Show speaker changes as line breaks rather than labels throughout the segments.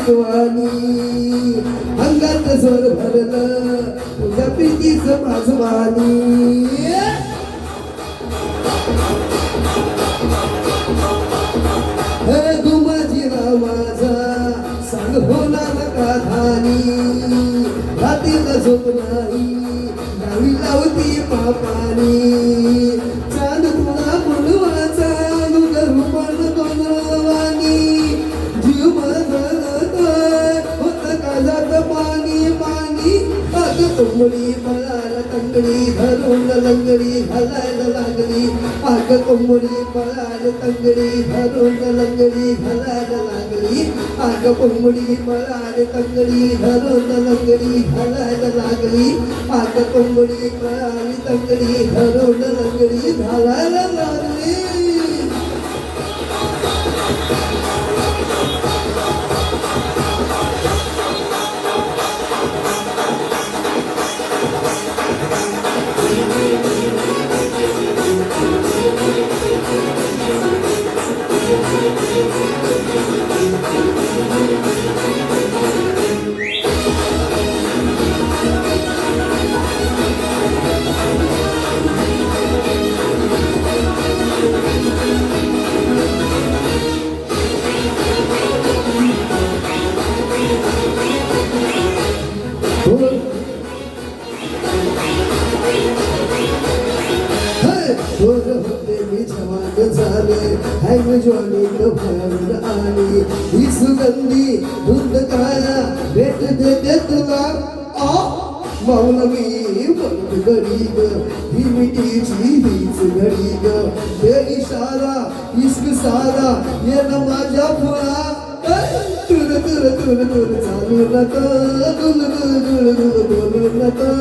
वाणी अंगात जोर भरलं तुझ्या प्रीतीचं माझं वाणी तू माझी राव माझा सांग होणार का धानी रात्रीला झोप नाही गावी लावती पापानी चांद तुला बोलवाचा रूपान कोणवानी जीव माझा होत काजात पाणी पाणी अग कोंबडी पळायला तंगडी धरून लंगडी घालायला लागली अग कोंबडी पळायला तंगडी धरून लंगडी घालायला लागली अग कोंबडी पळायला तंगडी धरून लंगडी घालायला लागली अग कोंबडी पळायला तंगडी धरून लंगडी घालायला लागली आणि ही सुगंधी धुंद काया भेट देते तुला मौलवी बंद गडी ग ही मिठीची हीच घडी ग हे इशारा इश्क सारा ये न माझ्या फुला तुर तुर तुर तुर चालू नका गुल गुल गुल गुल बोलू नका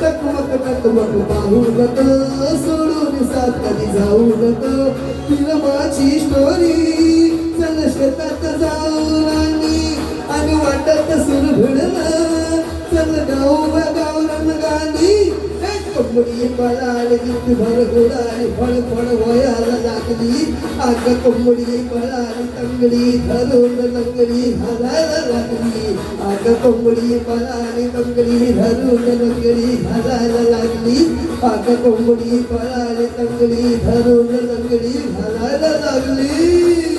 टकमक टकमक पाहू नका सोडून साथ कधी जाऊ नका फिल्माची स्टोरी चल शेतात जाऊन आणि वाटत सुर भिडलं चल गावरान गाणी कोंबडी पळाली गीत भर गुडाली फळ फळ वयाला लागली आग कोंबडी पळाली तंगडी धरून लंगडी घालायला लागली आग कोंबडी पळाली तंगडी धरून लंगडी घालायला लागली आग कोंबडी पळाली तंगडी धरून लंगडी घालायला लागली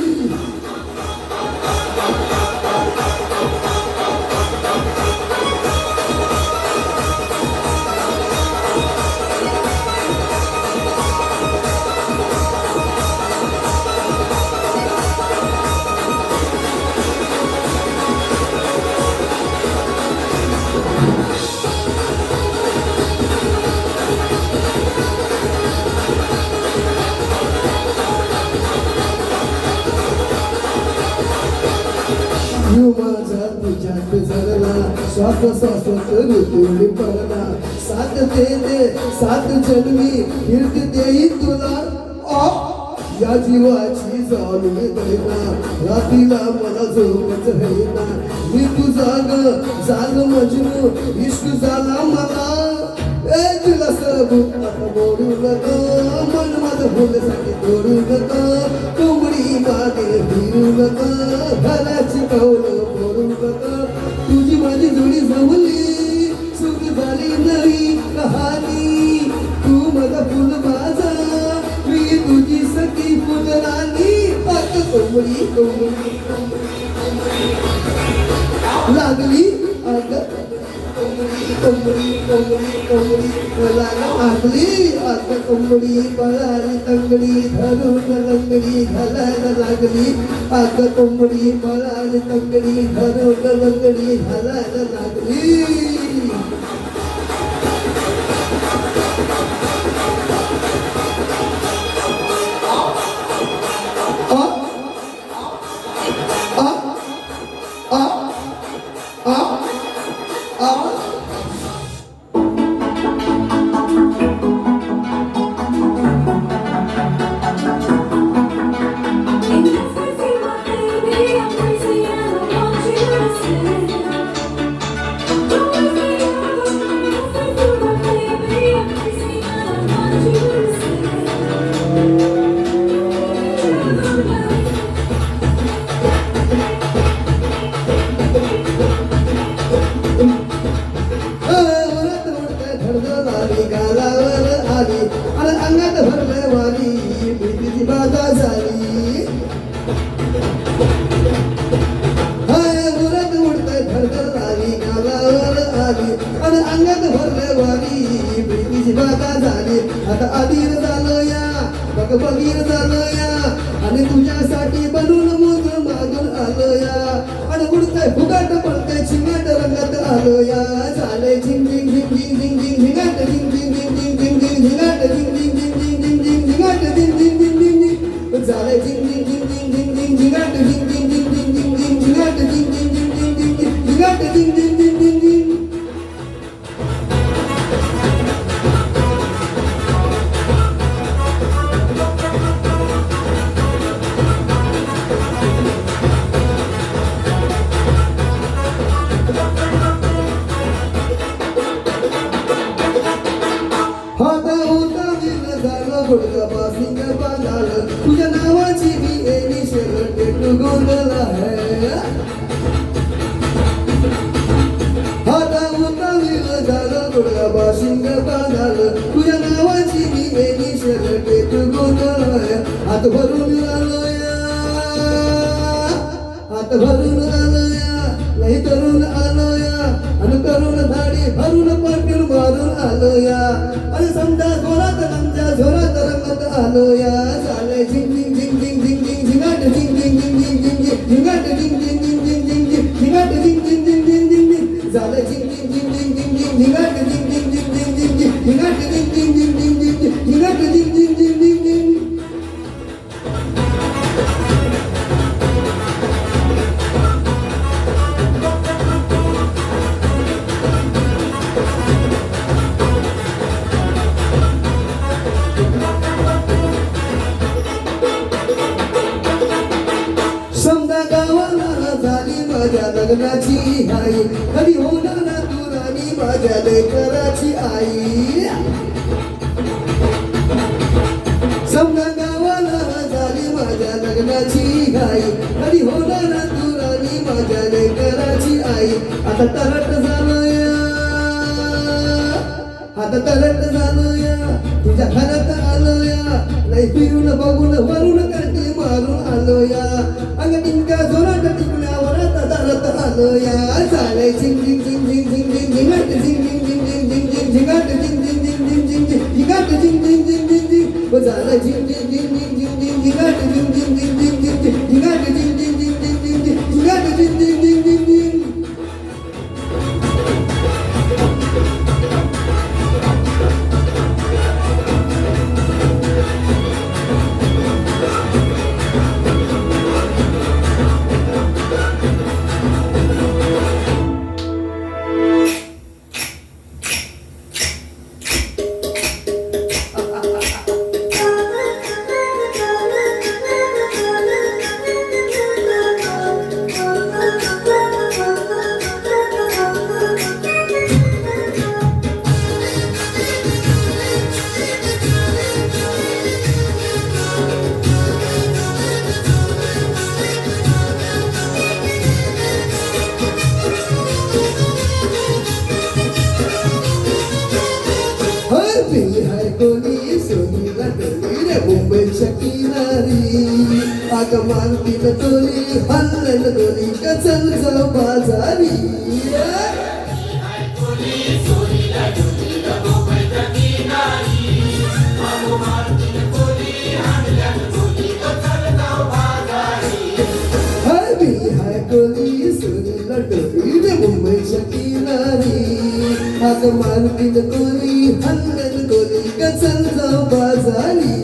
माझा तुझ्यात जगला श्वास श्वासात ऋतूनी पडला साथ दे सात जन्मी कीर्त देई तुला या जीवाची जाणून देना रात्रीला मला झोपच होईना मी तुझा झालं मजनू इश्क झाला मला तुला सबूत आता मोडू नका मन माझं फुलासाठी तोडू नका कोंबडी मागे फिरू नका घराची पावलं फोडू नका तुझी माझी जोडी जमली सुख झाली नवी कहाणी तू माझा फुल माझा मी तुझी सखी फुलराणी आता कोंबडी कोंबडी लागली अगं कोंबडी कोंबडी कोंबडी लागली आता कोंबडी पळाली तंगडी धरून लंगडी घालायला लागली आता कोंबडी पळाली तंगडी धरून लंगडी घालायला लागली आणि अंगात भरले वारी प्रीतीची बाधा झाली आता अधीर झालं या बघ बगीर झालं या आणि तुझ्यासाठी बनून मोजून मागून आलो या आणि उडतंय फुगाट पडतंय चिंगाट रंगात आलो या झालंय झिंग झिंग झिंग झिंग झिंग झिंग झिंगाट झिंग झिंग झिंग झिंग झिंग झिंग झिंगाट झिंग झिंग झिंग झिंग झिंग झिंग झिंगाट झिंग झिंग झिंग झिंग झिंग झालंय झिंग झिंग झिंग झिंग झिंग झिंग झिंगाट झिंग झिंग झिंग झिंग झिंग झिंग झिंगाट झिंग झिंग झिंग झिंग झिंग झिंग झिंगाट झिंग झिंग झिंग झिंग झिंग गुडगा पासिंग बांधाल तुझ्या नावाची मी एनी शेवट गोंधळा है हाता उतावील झालं गुडगा पासिंग बांधाल तुझ्या नावाची मी एनी शेवट गोंधळा है हात भरून आलोया हात भरून आलोया नाही तरुण आलोया आणि तरुण धाडी भरून पाठील मारून आलोया आणि समजा जोरात आमच्या जोरात रंगत आलोया झालंय झिंग झिंग झिंग झिंग झिंग झिंग झिंगाट झिंग झिंग झिंग झिंग झिंग झिंग झिंगाट झिंग झिंग झिंग झिंग झिंग झिंग झिंगाट झिंग झिंग झिंग झिंग झिंग झिंग झालंय झिंग झिंग झिंग झिंग झिंग झिंग झिंगाट झिंग झिंग झिंग झिंग झिंग झिंग झिंगाट झिंग झिंग झिंग झिंग झिंग झिंग झिंगाट झिंग झिंग झिंग झिंग झिंग समजा गावाला झाली माझ्या लग्नाची आई कधी होणार ना तू राणी माझ्या लेकराची आई समजा गावाला झाली माझ्या लग्नाची आई कधी होणार ना तू राणी माझ्या लेकराची आई आता तरट झालोया आता तरट झालोया तुझ्या घरात आलोया नाही फिरून बघून वरून करते मारून आलोया अंग टिंका जोरात टिकल्यावर दारात आलोया झालंय झिंग झिंग झिंग झिंग झिंग झिंग झिंगाट झिंग झिंग झिंग झिंग झिंग झिंग झिंगाट झिंग झिंग झिंग झिंग झिंग झिंग झिंगाट झिंग झिंग झिंग झिंग झिंग झालंय झिंग झिंग झिंग झिंग झिंग झिंग झिंगाट झिंग झिंग झिंग झिंग झिंग झिंग झिंगाट झिंग झिंग झिंग झिंग झिंग झिंग झिंगाट झिंग झिंग झिंग झिंग झिंग पिली है कोणी सोनीला डोली रे मुंबईच्या किनारी आग मानती न तोली हल्लन दोली का चल जाऊ बाजारी कोणी सोनीला डोली रे मुंबईच्या किनारी आग मानती न कोणी हल्लन दोली का चल जाऊ बाजारी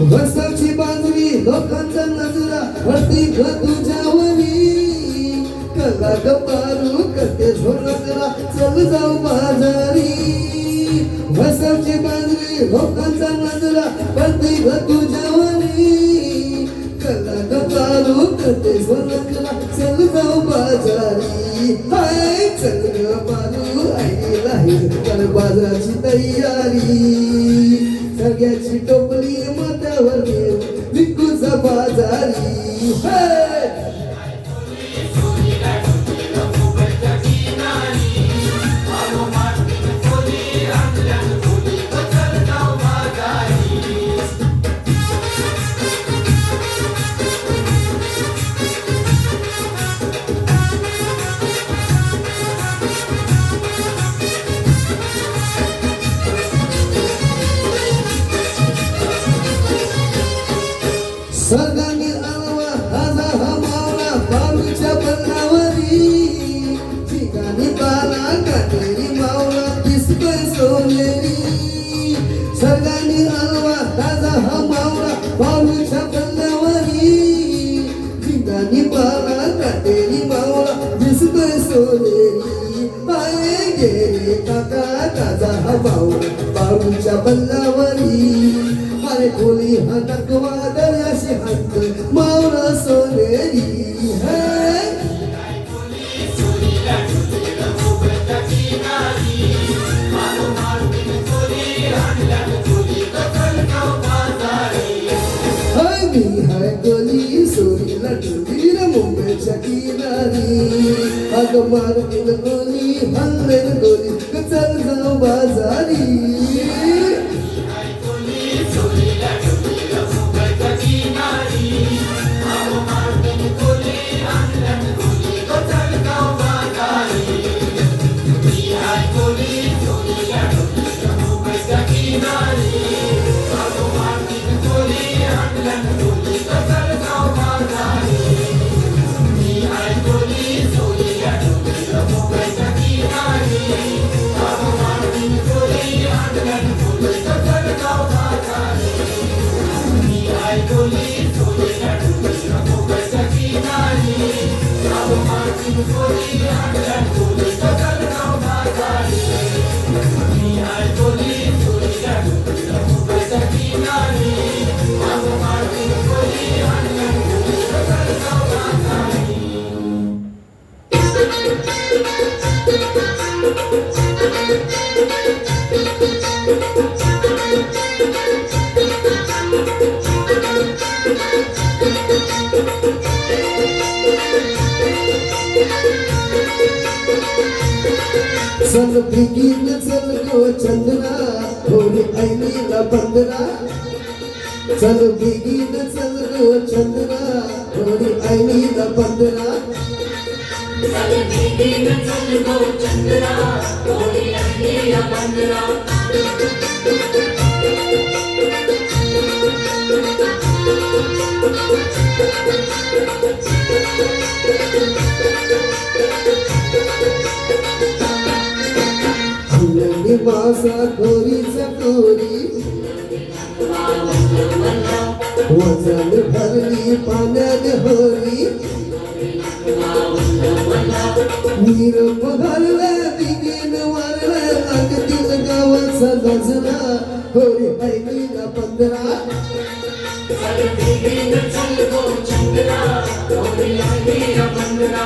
वर्षाची बाजरी लोकांचा नजरा वरती ग तुझ्यावरी कला गपारू करते झोळकरा चल जाऊ बाजारी वर्षाची बाजरी लोकांचा नजरा वरती ग तुझ्यावरी कला गपारू करते झोळकरा चल जाऊ बाजारी हाय चल ग बाजू आईला आहे तर बाजाराची तयारी सगळ्याची टोपली माथ्यावर घेऊन विकूचा बाजारी सर्गाने आलवा आजा हा मावळा बाळूच्या बल्लावरी ठिकाणी बाला काटेरी मावळा दिसतोय सोनेरी सर्गाने आलवा आजा हा मावळा बाळूच्या बल्लावरी ठिकाणी बाला काटेरी मावळा दिसतोय सोनेरी पाये गेले काका ताजा हा मावळा बाळूच्या बल्लावरी अरे खोली हा नकवा दर्याशी हंत मावळा सोनेरी मी हाय गली सोनीला ठेवली रे मुंबईच्या किनारी अग मारतील गोली हल्लेल गोली चल जाऊ बाजारी चल बिगीन चल गो चंद्रा होली ऐलीला बंदरा चल बिगीन चल गो चंद्रा होली ऐलीला बंदरा
चल बिगीन चल गो चंद्रा होली ऐलीला बंदरा
मासा खोरीचा खोरी वजन भरली पाण्याने होरी नीर पघरला बिगीन वारला लागतील गावाचा गजरा होरी ऐलीला बंदरा
चल बिगीन चल गो चंद्रा होली ऐलीला बंदरा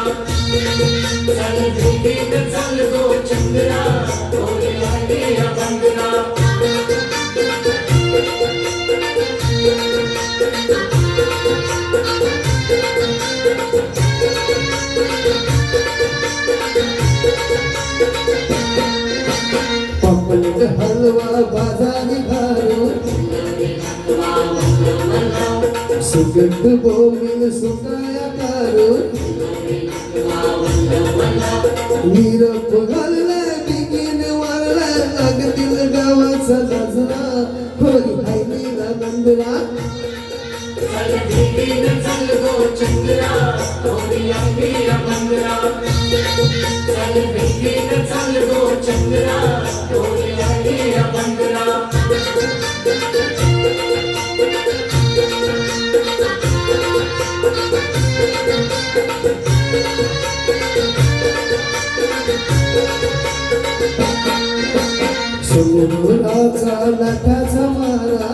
चल बिगीन चल गो चंद्रा होली ऐलीला बंदरा
पापलेट हलवा बाजारी घालू सुगंध बोंबील सुकाया कारू नीर पघरला बिगीन वारला लागतील गावाचा गजरा होरी ऐलीला बंदरा
चल बिगीन चल गो चंद्रा होली ऐलीला बंदरा चल बिगीन चल गो चंद्रा होली ऐलीला बंदरा
समुद्राचा लाटाचा मारा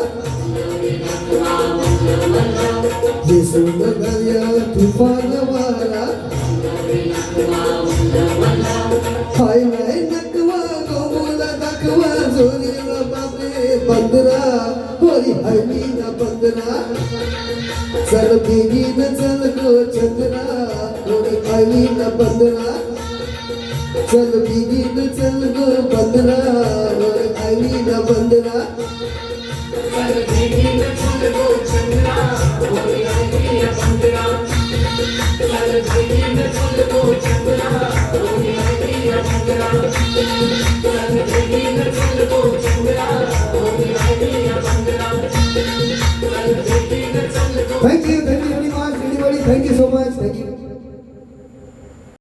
दिसून दर्या तुफान वारा हाय नाही नकवा गो जोरीला बापरे बंदरा होई हळली ना बंदरा चल बेगीन चल गो चंद्रा होई हळली ना बंदरा चल बेगीन चल गो बंदरा होई हळली ना बंदरा
चल बेगीन चल गो चंद्रा होई हळली ना बंदरा चल बेगीन चल गो चंद्रा होई हळली ना बंदरा चल बेगीन चल गो चंद्रा होई हळली ना बंदरा चल बेगीन चल go
thank you very much anybody thank you so much thank you